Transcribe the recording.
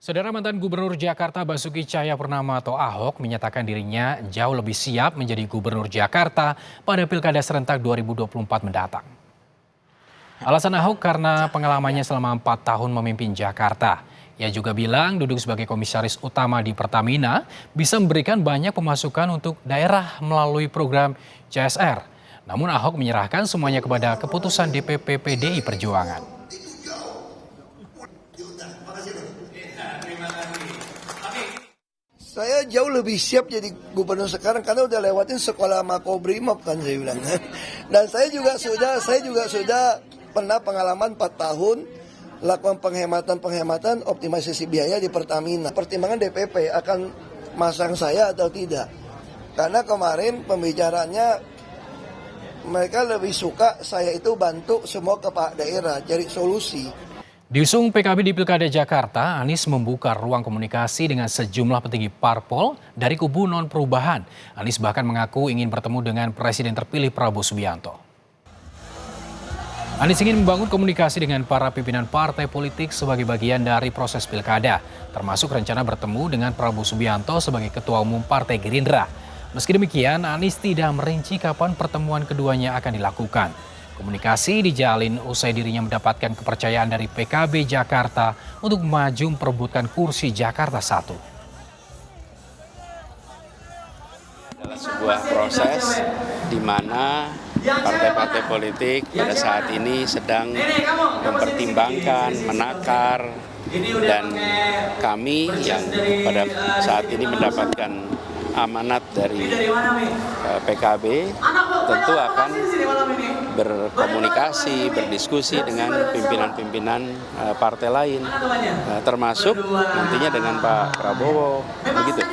Saudara mantan Gubernur Jakarta Basuki Cahayapurnama atau Ahok menyatakan dirinya jauh lebih siap menjadi Gubernur Jakarta pada Pilkada serentak 2024 mendatang. Alasan Ahok karena pengalamannya selama 4 tahun memimpin Jakarta. Ia juga bilang duduk sebagai komisaris utama di Pertamina bisa memberikan banyak pemasukan untuk daerah melalui program CSR. Namun Ahok menyerahkan semuanya kepada keputusan DPP PDI Perjuangan. Saya jauh lebih siap jadi gubernur sekarang karena udah lewatin sekolah Makobrimob kan saya bilang. Dan saya juga sudah pernah pengalaman 4 tahun lakukan penghematan optimalisasi biaya di Pertamina. Pertimbangan DPP akan masang saya atau tidak. Karena kemarin pembicaranya mereka lebih suka saya itu bantu semua kepala daerah cari solusi. Diusung PKB di Pilkada Jakarta, Anies membuka ruang komunikasi dengan sejumlah petinggi parpol dari kubu non-perubahan. Anies bahkan mengaku ingin bertemu dengan Presiden terpilih Prabowo Subianto. Anies ingin membangun komunikasi dengan para pimpinan partai politik sebagai bagian dari proses pilkada, termasuk rencana bertemu dengan Prabowo Subianto sebagai Ketua Umum Partai Gerindra. Meski demikian, Anies tidak merinci kapan pertemuan keduanya akan dilakukan. Komunikasi dijalin usai dirinya mendapatkan kepercayaan dari PKB Jakarta untuk maju memperebutkan kursi Jakarta 1. Adalah sebuah proses di mana partai-partai politik pada saat ini sedang mempertimbangkan, menakar, dan kami yang pada saat ini mendapatkan amanat dari PKB tentu akan berkomunikasi, berdiskusi dengan pimpinan-pimpinan partai lain, termasuk nantinya dengan Pak Prabowo, begitu.